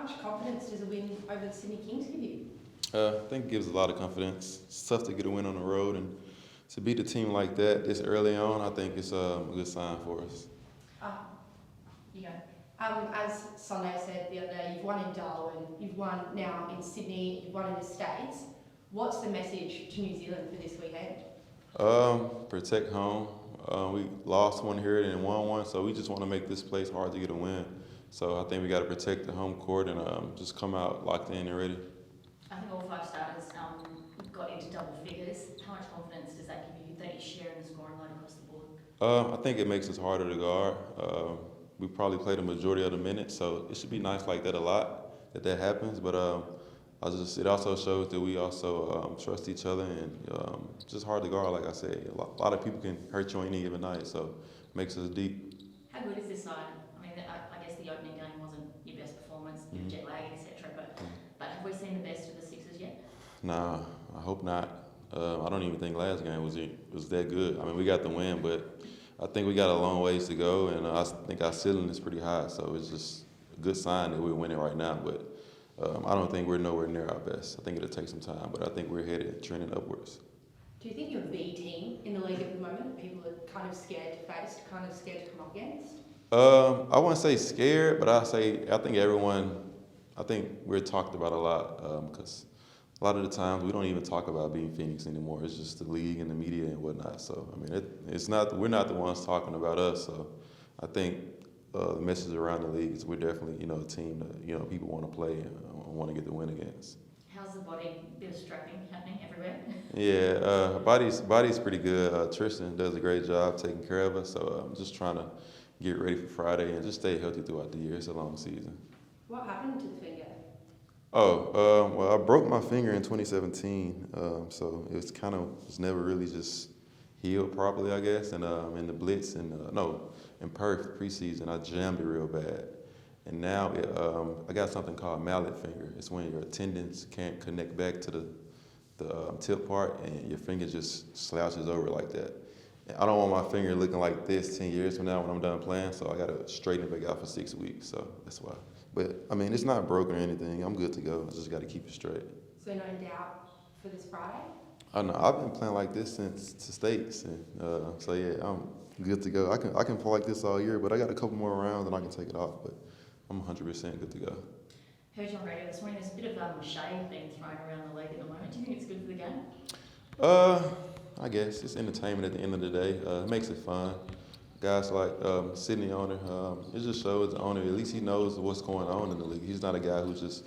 much confidence does a win over the Sydney Kings give you? I think it gives a lot of confidence. It's tough to get a win on the road, and to beat a team like that this early on, I think it's a good sign for us. Uh, you go. As Sunday said the other day, you've won in Darwin, you've won now in Sydney, you've won in the States. What's the message to New Zealand for this weekend? Protect home. We lost one here and won one, so we just want to make this place hard to get a win. So I think we got to protect the home court and just come out locked in and ready. I think all five starters got into double figures. How much confidence does that give you that you share in the scoring line across the board? I think it makes us harder to guard. We probably play the majority of the minutes, so it should be nice like that a lot that happens. But it also shows that we also trust each other and just hard to guard. Like I said, a lot of people can hurt you on any given night, so it makes us deep. How good is this side? I mean, I guess the opening game wasn't your best performance, jet lag, etc. But have we seen the best of the Sixers yet? Nah, I hope not. I don't even think last game was that good. I mean, we got the win, but I think we got a long ways to go, and I think our ceiling is pretty high. So it's just a good sign that we're winning right now. But I don't think we're nowhere near our best. I think it'll take some time, but I think we're headed trending upwards. Do you think you're the team in the league at the moment that people are kind of scared to face, kind of scared to come up against? I wouldn't say scared, but I think we're talked about a lot because a lot of the times we don't even talk about being Phoenix anymore. It's just the league and the media and whatnot. So I mean, we're not the ones talking about us. So I think the message around the league is we're definitely a team that people want to play and want to get the win against. How's the body? Bit of strapping happening everywhere. Yeah, body's pretty good. Tristan does a great job taking care of us. So I'm just trying to get ready for Friday and just stay healthy throughout the year. It's a long season. What happened to the finger? Well, I broke my finger in 2017, so it's never really just healed properly, I guess. And in the Blitz in Perth preseason, I jammed it real bad. And now I got something called mallet finger. It's when your tendons can't connect back to the tip part, and your finger just slouches over like that. And I don't want my finger looking like this 10 years from now when I'm done playing, so I got to straighten it back out for 6 weeks. So that's why. But, I mean, it's not broken or anything. I'm good to go. I just got to keep it straight. So no doubt for this Friday? I know. I've been playing like this since the States. And, so, yeah, I'm good to go. I can play like this all year, but I got a couple more rounds and I can take it off. But I'm 100% good to go. Heard you on radio this morning. There's a bit of shade being thrown around the league at the moment. Do you think it's good for the game? I guess. It's entertainment at the end of the day. It makes it fun. Guys like Sydney owner, it just shows the owner, at least he knows what's going on in the league. He's not a guy who just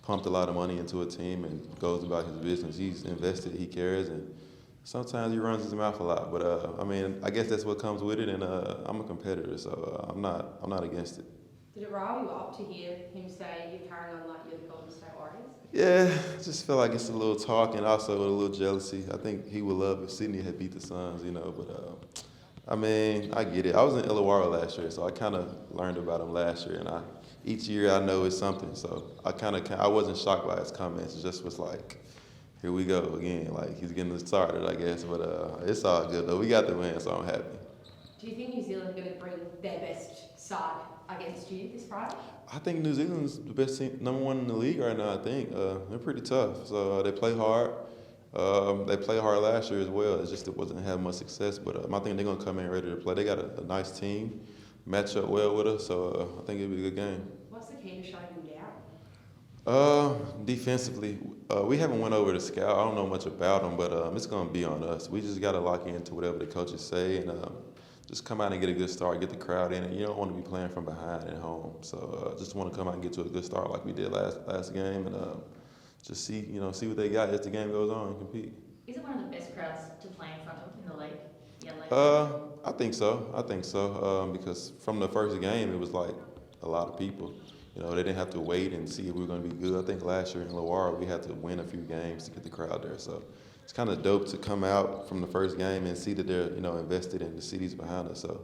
pumped a lot of money into a team and goes about his business. He's invested, he cares, and sometimes he runs his mouth a lot. But I mean, I guess that's what comes with it, and I'm a competitor, so I'm not against it. Did it rile you up to hear him say you're carrying on like you're the Golden State Warriors? Yeah, I just feel like it's a little talk and also a little jealousy. I think he would love if Sydney had beat the Suns, but I mean, I get it. I was in Illawarra last year, so I kind of learned about him last year, and each year I know it's something. So I wasn't shocked by his comments. It just was like, here we go again. Like he's getting it started, I guess. But it's all good though. We got the win, so I'm happy. Do you think New Zealand are going to bring their best side against you this Friday? I think New Zealand's the best team, number one in the league right now. I think they're pretty tough. So they play hard. They played hard last year as well. It's just it wasn't having much success. But I think they're gonna come in ready to play. They got a nice team, match up well with us. So I think it'll be a good game. What's the key to shutting them down? Defensively, we haven't went over the scout. I don't know much about them, but it's gonna be on us. We just gotta lock into whatever the coaches say and just come out and get a good start, get the crowd in. And you don't want to be playing from behind at home. So just want to come out and get to a good start like we did last game and. Just see what they got as the game goes on and compete. Is it one of the best crowds to play in front of in the league? I think so. Because from the first game, it was like a lot of people. They didn't have to wait and see if we were going to be good. I think last year in Illawarra, we had to win a few games to get the crowd there. So it's kind of dope to come out from the first game and see that they're invested in the cities behind us. So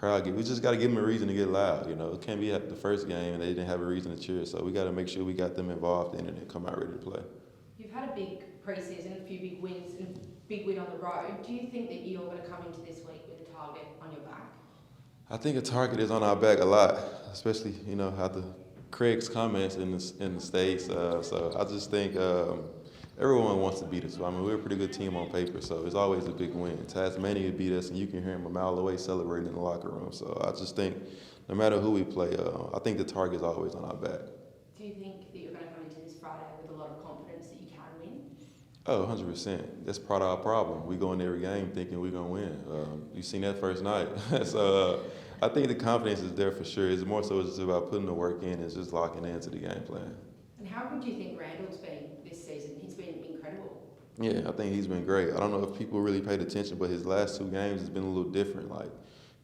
we just got to give them a reason to get loud. It can't be at the first game and they didn't have a reason to cheer. So we got to make sure we got them involved in it and come out ready to play. You've had a big preseason, a few big wins, and a big win on the road. Do you think that you're going to come into this week with a target on your back? I think a target is on our back a lot, especially after Craig's comments in the States. So I just think everyone wants to beat us. I mean, we're a pretty good team on paper, so it's always a big win. Tasmania beat us, and you can hear him a mile away celebrating in the locker room. So I just think no matter who we play, I think the target's always on our back. Do you think that you're going to come into this Friday with a lot of confidence that you can win? Oh, 100%. That's part of our problem. We go in every game thinking we're going to win. You seen that first night. So I think the confidence is there for sure. It's more so just about putting the work in and just locking into the game plan. And how good do you think Randall's been this season? He's been incredible. Yeah, I think he's been great. I don't know if people really paid attention, but his last 2 games has been a little different. Like,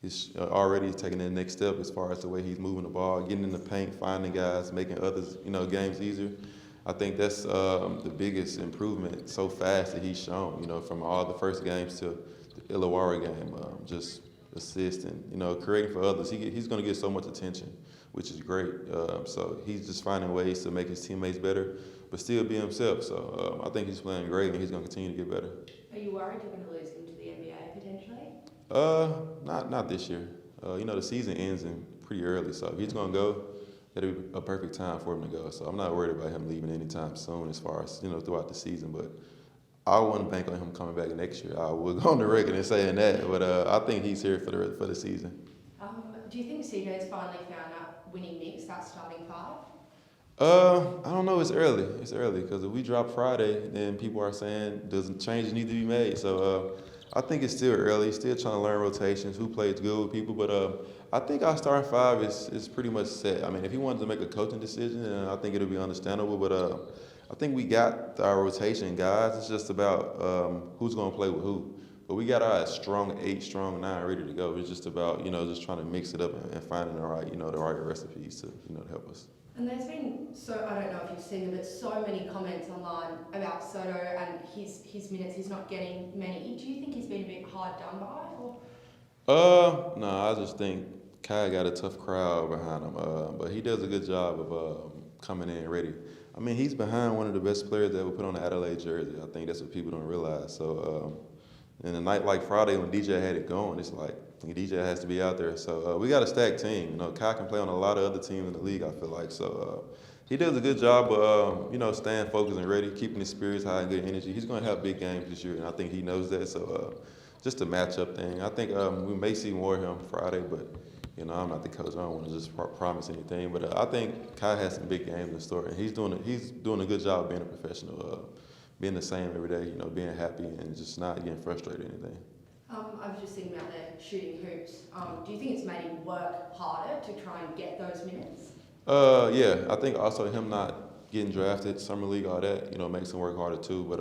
he's already taking the next step as far as the way he's moving the ball, getting in the paint, finding guys, making others, games easier. I think that's the biggest improvement so fast that he's shown, from all the first games to the Illawarra game, just assist and, creating for others. He's going to get so much attention, which is great. So he's just finding ways to make his teammates better, but still be himself. So I think he's playing great, and he's going to continue to get better. Are you worried you're going to lose him to the NBA potentially? Not this year. The season ends in pretty early, so if he's going to go, it'll be a perfect time for him to go. So I'm not worried about him leaving anytime soon as far as, throughout the season. But I wouldn't bank on him coming back next year. I would go on the record and saying that. But I think he's here for the season. Do you think CJ's finally found that winning mix, that starting 5? I don't know. It's early. It's early because if we drop Friday, then people are saying changes need to be made. So I think it's still early. Still trying to learn rotations, who plays good with people. But I think our starting 5 is pretty much set. I mean, if he wanted to make a coaching decision, then I think it'll be understandable. But I think we got our rotation guys. It's just about who's going to play with who. But we got our strong 8, strong 9 ready to go. It's just about just trying to mix it up and finding the right the right recipes to to help us. And there's been, I don't know if you've seen them, but so many comments online about Soto and his minutes. He's not getting many. Do you think he's been a bit hard done by? Or? No, I just think Kai got a tough crowd behind him. But he does a good job of coming in ready. I mean, he's behind one of the best players that ever put on the Adelaide jersey. I think that's what people don't realize. So, in a night like Friday when DJ had it going, it's like DJ has to be out there. So we got a stacked team. Kai can play on a lot of other teams in the league, I feel like. So he does a good job of, staying focused and ready, keeping his spirits high and good energy. He's going to have big games this year, and I think he knows that. So just a matchup thing. I think we may see more of him Friday, but, I'm not the coach. I don't want to just promise anything. But I think Kai has some big games in store, and he's doing a good job being a professional, being the same every day, being happy and just not getting frustrated or anything. I was just thinking about the shooting hoops. Do you think it's made him work harder to try and get those minutes? Yeah, I think also him not getting drafted, summer league, all that, makes him work harder too. But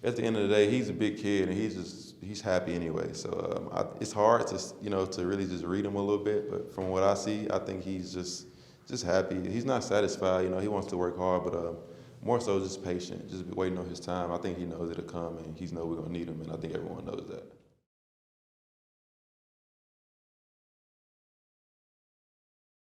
at the end of the day, he's a big kid and he's happy anyway. So it's hard to to really just read him a little bit. But from what I see, I think he's just happy. He's not satisfied. He wants to work hard, but more so just patient, just waiting on his time. I think he knows it'll come, and he knows we're gonna need him, and I think everyone knows that.